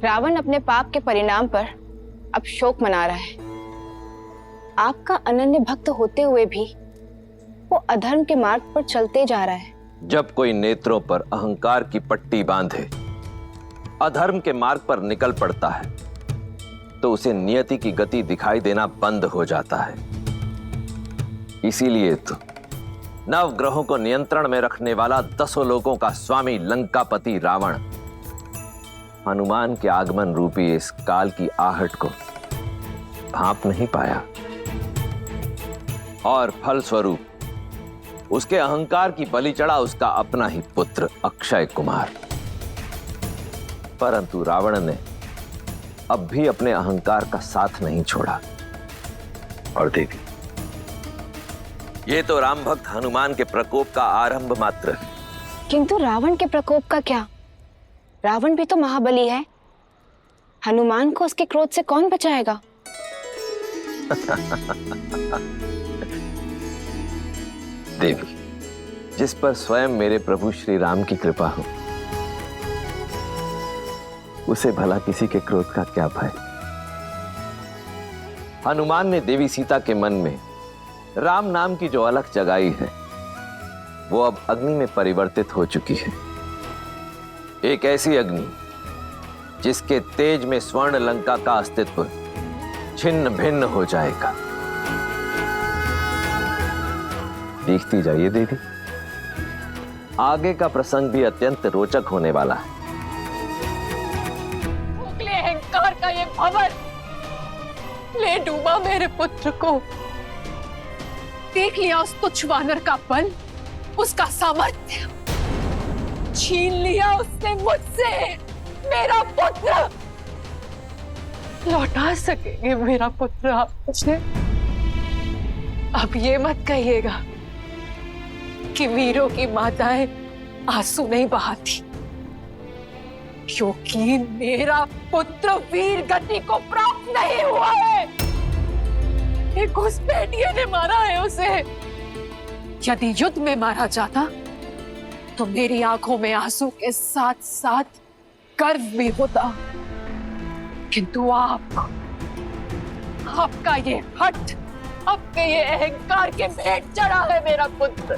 रावण अपने पाप के परिणाम पर अब शोक मना रहा है। आपका अनन्य भक्त होते हुए भी वो अधर्म के मार्ग पर चलते जा रहा है। जब कोई नेत्रों पर अहंकार की पट्टी बांधे अधर्म के मार्ग पर निकल पड़ता है तो उसे नियति की गति दिखाई देना बंद हो जाता है। इसीलिए तो नवग्रहों को नियंत्रण में रखने वाला 10 लोकों का स्वामी लंकापति रावण हनुमान के आगमन रूपी इस काल की आहट को भांप नहीं पाया और फलस्वरूप उसके अहंकार की बलि चढ़ा उसका अपना ही पुत्र अक्षय कुमार। परंतु रावण ने अब भी अपने अहंकार का साथ नहीं छोड़ा। और देवी, ये तो राम भक्त हनुमान के प्रकोप का आरंभ मात्र है। किंतु रावण के प्रकोप का क्या? रावण भी तो महाबली है। हनुमान को उसके क्रोध से कौन बचाएगा? देवी, जिस पर स्वयं मेरे प्रभु श्री राम की कृपा हो उसे भला किसी के क्रोध का क्या भय। हनुमान ने देवी सीता के मन में राम नाम की जो अलख जगाई है वो अब अग्नि में परिवर्तित हो चुकी है। एक ऐसी अग्नि जिसके तेज में स्वर्ण लंका का अस्तित्व छिन्न भिन्न हो जाएगा। देखती जाइए देवी, आगे का प्रसंग भी अत्यंत रोचक होने वाला है। खोखले अहंकार का ये भंवर ले डूबा मेरे पुत्र को। देख लिया उस तुच्छ वानर का बल, उसका सामर्थ्य। छीन लिया उसने मुझसे मेरा पुत्र। लौटा सकेंगे मेरा पुत्र आप मुझे? अब ये मत कहिएगा कि वीरों की माताएं आंसू नहीं बहाती, क्योंकि मेरा पुत्र वीर गति को प्राप्त नहीं हुआ है। एक घुसपैठिए ने मारा है उसे। यदि युद्ध में मारा जाता तो मेरी आंखों में आंसू के साथ साथ गर्व भी होता, किंतु आपका ये हठ, आपके ये अहंकार के भेंट चढ़ा है मेरा पुत्र।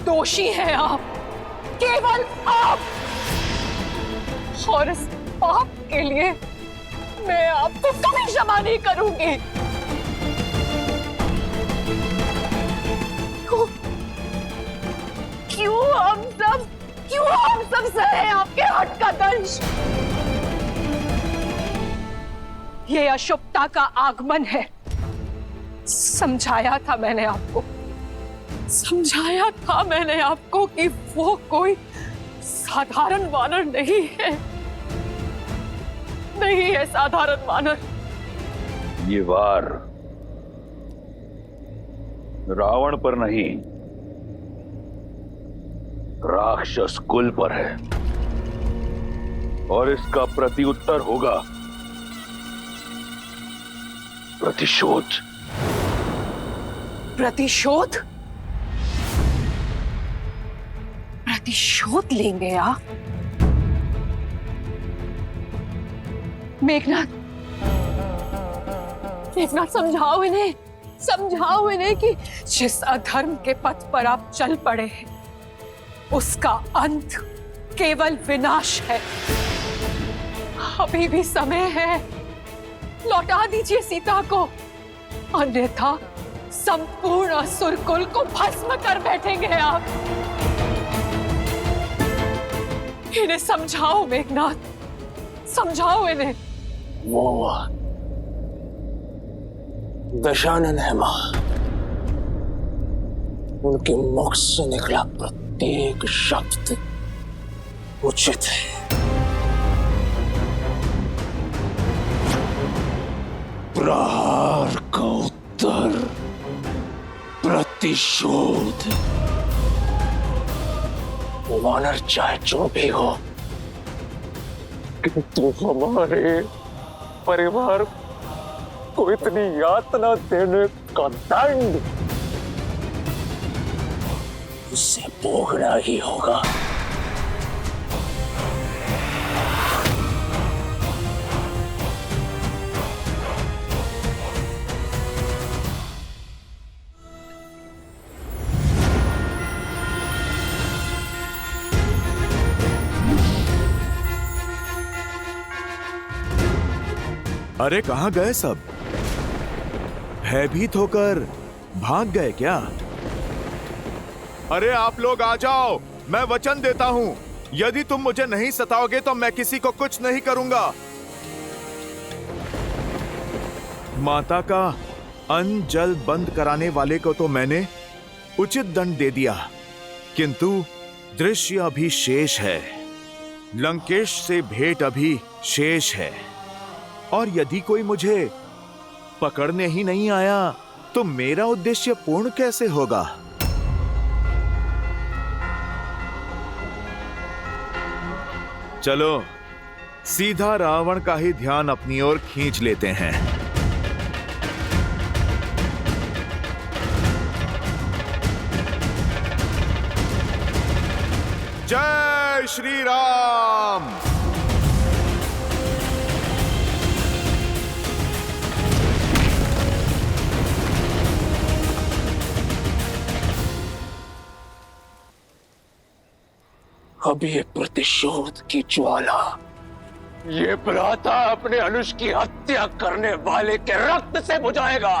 दोषी हैं आप, केवल आप। और इस पाप के लिए मैं आपको कभी क्षमा नहीं करूंगी। क्यों हम सब सहे आपके हट का दंश? ये अशुभता का आगमन है। समझाया था मैंने आपको कि वो कोई साधारण वानर नहीं है साधारण वानर। ये वार रावण पर नहीं, राक्षस कुल पर है और इसका प्रत्युत्तर होगा प्रतिशोध। प्रतिशोध? प्रतिशोध लेंगे आप? मेघनाथ समझाओ इन्हें कि जिस अधर्म के पथ पर आप चल पड़े हैं उसका अंत केवल विनाश है। अभी भी समय है, लौटा दीजिए सीता को, अन्यथा संपूर्ण असुर कुल को भस्म कर बैठेंगे आप। इन्हें समझाओ मेघनाथ, समझाओ इन्हें। वो दशानन है मां, उनके मुख से निकला प्रत्येक शब्द उचित है। प्रहार का उत्तर प्रतिशोध। वानर चाहे जो भी हो, किंतु हमारे परिवार को इतनी यातना देने का दंड उसे भोगना ही होगा। अरे कहाँ गए सब? भयभीत होकर भाग गए क्या? अरे आप लोग आ जाओ, मैं वचन देता हूँ, यदि तुम मुझे नहीं सताओगे तो मैं किसी को कुछ नहीं करूंगा। माता का अन्न जल बंद कराने वाले को तो मैंने उचित दंड दे दिया, किंतु दृश्य अभी शेष है। लंकेश से भेंट अभी शेष है, और यदि कोई मुझे पकड़ने ही नहीं आया तो मेरा उद्देश्य पूर्ण कैसे होगा? चलो सीधा रावण का ही ध्यान अपनी ओर खींच लेते हैं। जय श्री राम। अब ये प्रतिशोध की ज्वाला, ये भ्राता अपने अनुज की हत्या करने वाले के रक्त से बुझाएगा।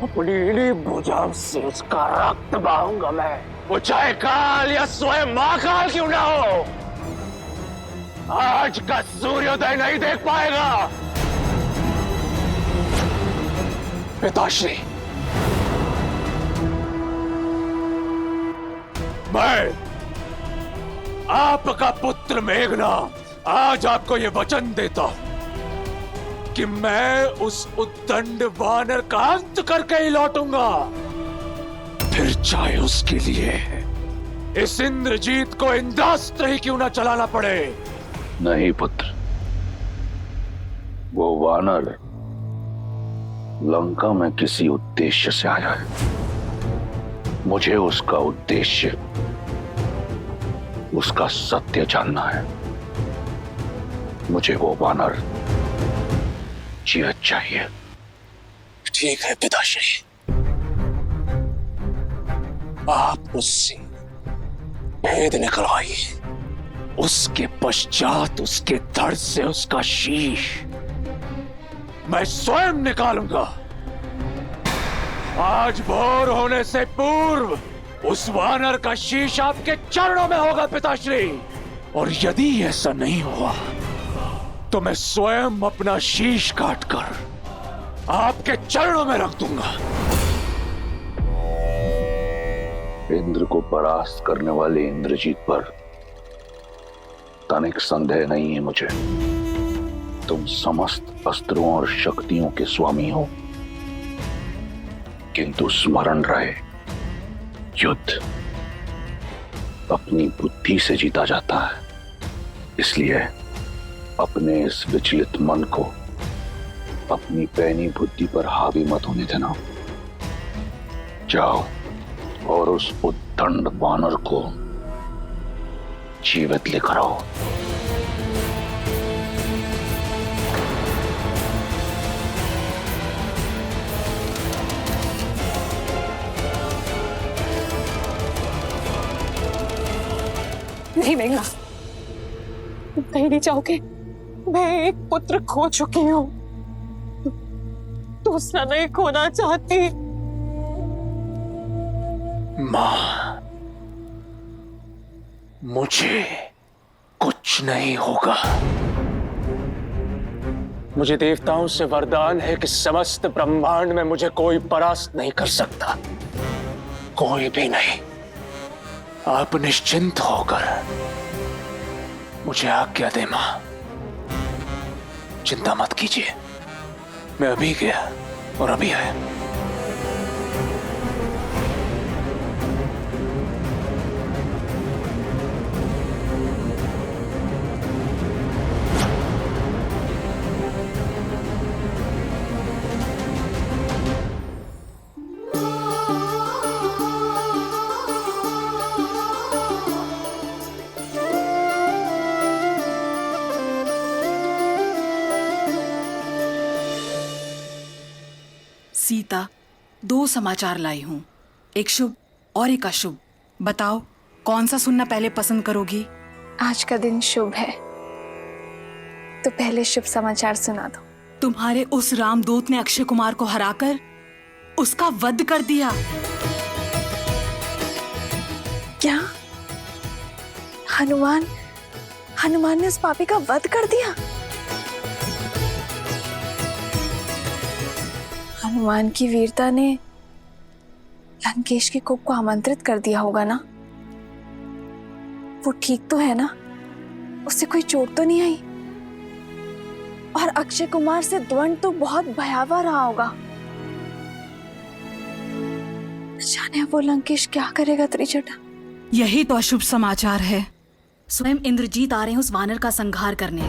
अपनी इन्हीं भुजाओं से उसका रक्त बहाऊंगा मैं, वो चाहे काल या स्वयं महाकाल क्यों ना हो। आज का सूर्योदय नहीं देख पाएगा। पिताश्री, मैं आपका पुत्र मेघनाद आज आपको यह वचन देता हूं कि मैं उस उद्दंड वानर का अंत करके ही लौटूंगा, फिर चाहे उसके लिए इस इंद्रजीत को इंद्रास्त्र ही क्यों ना चलाना पड़े। नहीं पुत्र, वो वानर लंका में किसी उद्देश्य से आया है। मुझे उसका उद्देश्य, उसका सत्य जानना है। मुझे वो वानर जीवित चाहिए। ठीक है पिताश्री, आप उससे भेद निकलवाइए, उसके पश्चात उसके धड़ से उसका शीश मैं स्वयं निकालूंगा। आज भोर होने से पूर्व उस वानर का शीश आपके चरणों में होगा पिताश्री, और यदि ऐसा नहीं हुआ तो मैं स्वयं अपना शीश काटकर आपके चरणों में रख दूंगा। इंद्र को परास्त करने वाले इंद्रजीत पर तनिक संदेह नहीं है मुझे। तुम समस्त अस्त्रों और शक्तियों के स्वामी हो, किंतु स्मरण रहे, युद्ध अपनी बुद्धि से जीता जाता है। इसलिए अपने इस विचलित मन को अपनी पैनी बुद्धि पर हावी मत होने देना। जाओ और उस उद्दंड वानर को जीवित लेकर आओ। नहीं मेघना, तुम कहीं नहीं जाओगे। मैं एक पुत्र खो चुकी हूँ, दूसरा नहीं खोना चाहती। मां, मुझे कुछ नहीं होगा। मुझे देवताओं से वरदान है कि समस्त ब्रह्मांड में मुझे कोई परास्त नहीं कर सकता, कोई भी नहीं। आप निश्चिंत होकर मुझे आज्ञा दे मां, चिंता मत कीजिए। मैं अभी गया और अभी आया। सीता, दो समाचार लाई हूं, एक शुभ और एक अशुभ। बताओ कौन सा सुनना पहले पसंद करोगी? आज का दिन शुभ है। तो पहले शुभ समाचार सुना दो। तुम्हारे उस रामदूत ने अक्षय कुमार को हराकर उसका वध कर दिया। क्या? हनुमान ने उस पापी का वध कर दिया? हनुमान की वीरता ने लंकेश के कोप को आमंत्रित कर दिया होगा ना? वो ठीक तो है ना? उससे कोई चोट तो नहीं आई? और अक्षय कुमार से द्वंद तो बहुत भयावह रहा होगा। जाने अब वो लंकेश क्या करेगा त्रिजटा? यही तो अशुभ समाचार है। स्वयं इंद्रजीत आ रहे हैं उस वानर का संहार करने।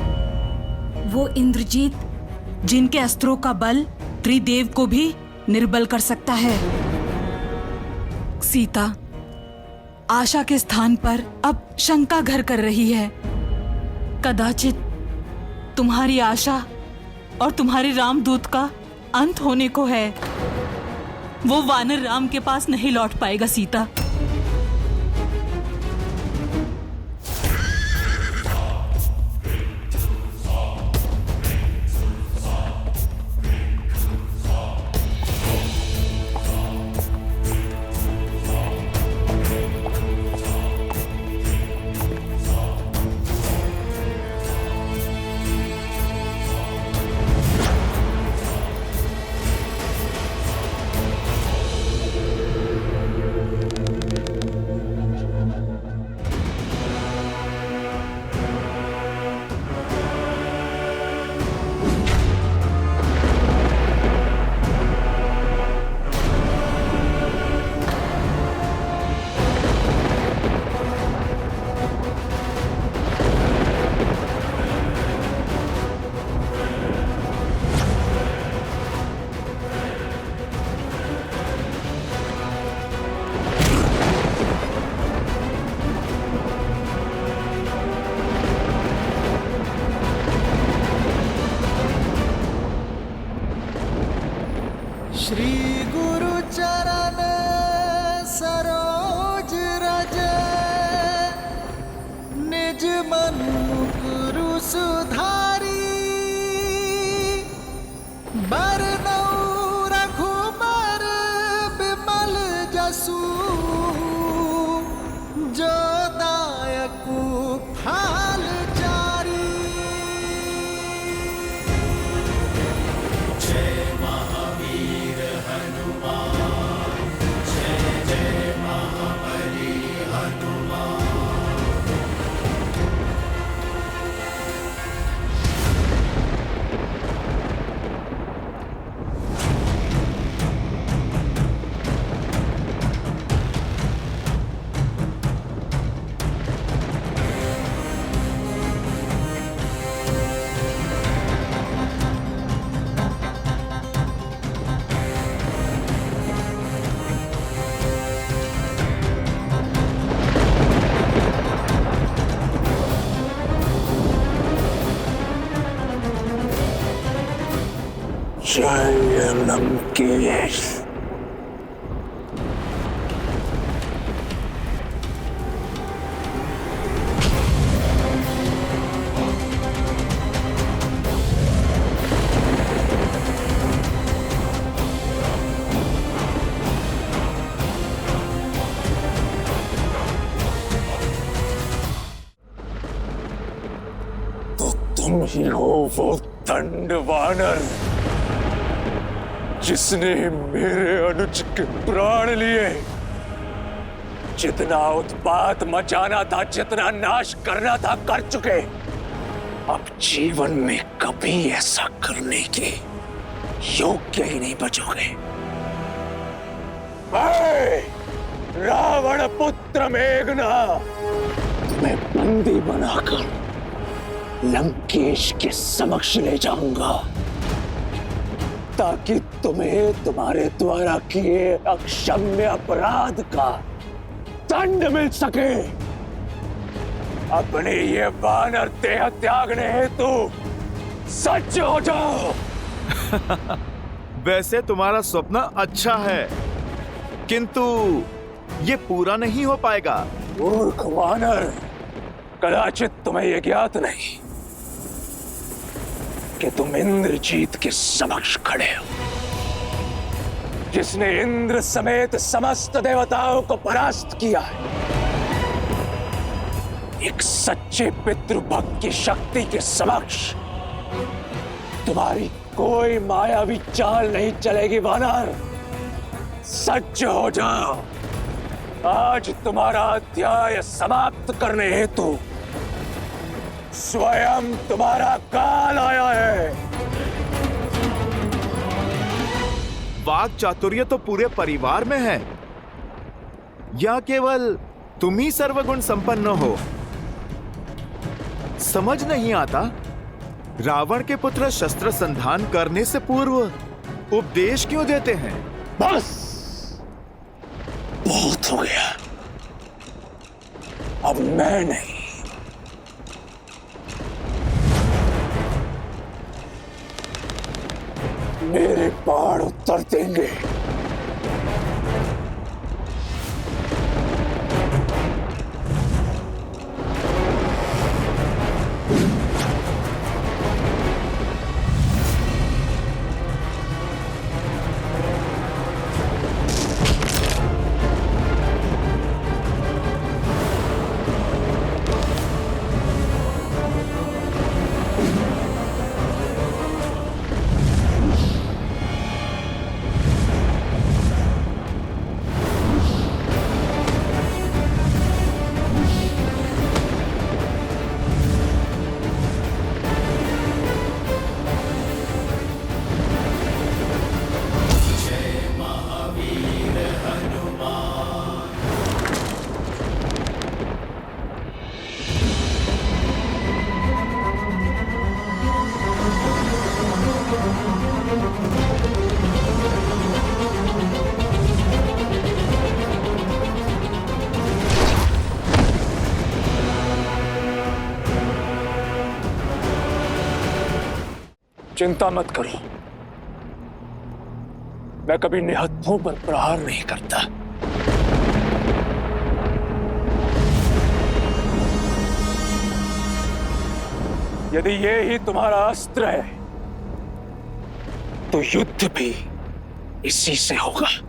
वो इंद्रजीत जिनके अस्त्रों का बल त्रिदेव को भी निर्बल कर सकता है। सीता आशा के स्थान पर अब शंका घर कर रही है। कदाचित तुम्हारी आशा और तुम्हारे रामदूत का अंत होने को है। वो वानर राम के पास नहीं लौट पाएगा सीता। श्री गुरु चरण सरोज रज निज मन मुकुरु सुधारी बरनउँ रघुबर बिमल जसु जो दायकु फाल चारी। जय लंकेश। तो तुम ही हो वो दंड वानर जिसने मेरे अनुज के प्राण लिए। जितना उत्पात मचाना था, जितना नाश करना था, कर चुके। अब जीवन में कभी ऐसा करने के योग्य ही नहीं बचोगे। रावण पुत्र मेघनाद, तुम्हें बंदी बनाकर लंकेश के समक्ष ले जाऊंगा ताकि तुम्हें तुम्हारे द्वारा किए अक्षम्य अपराध का दंड मिल सके। अपने ये वानर देह त्यागने हेतु सज्ज हो जाओ। वैसे तुम्हारा स्वप्न अच्छा है, किंतु ये पूरा नहीं हो पाएगा। मूर्ख वानर, कदाचित तुम्हें यह ज्ञात नहीं कि तुम इंद्रजीत के समक्ष खड़े हो, जिसने इंद्र समेत समस्त देवताओं को परास्त किया है। एक सच्चे पितृभक्त की शक्ति के समक्ष तुम्हारी कोई मायावी चाल नहीं चलेगी वानर। सज्ज हो जाओ, आज तुम्हारा अध्याय समाप्त करने हेतु स्वयं तुम्हारा काल आया है। वाक चातुर्य तो पूरे परिवार में है, या केवल तुम ही सर्वगुण संपन्न हो? समझ नहीं आता, रावण के पुत्र शस्त्र संधान करने से पूर्व उपदेश क्यों देते हैं? बस बहुत हो गया, अब मैं नहीं, मेरे बाण उत्तर देंगे। चिंता मत करो, मैं कभी निहत्थों पर प्रहार नहीं करता। यदि ये ही तुम्हारा अस्त्र है तो युद्ध भी इसी से होगा।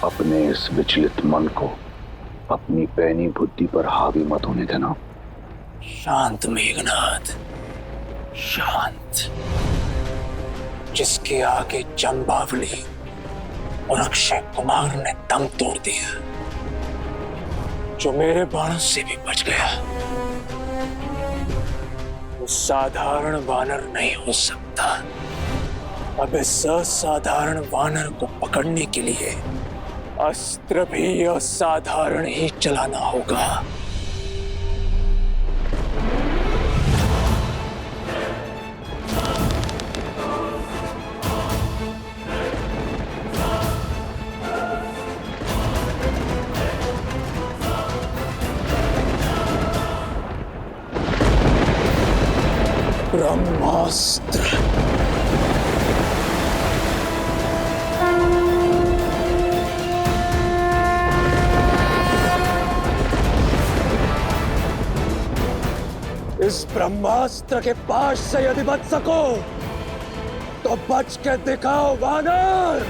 अपने इस विचलित मन को अपनी पैनी बुद्धि पर हावी मत होने देना। शांत मेघनाथ, शांत। जिसके आगे जंबावली और अक्षय कुमार ने दम तोड़ दिया, जो मेरे बाणों से भी बच गया, वो साधारण वानर नहीं हो सकता। अब इस असाधारण वानर को पकड़ने के लिए अस्त्र भी असाधारण ही चलाना होगा। ब्रह्मास्त्र। इस ब्रह्मास्त्र के पास से यदि बच सको तो बच के दिखाओ वानर।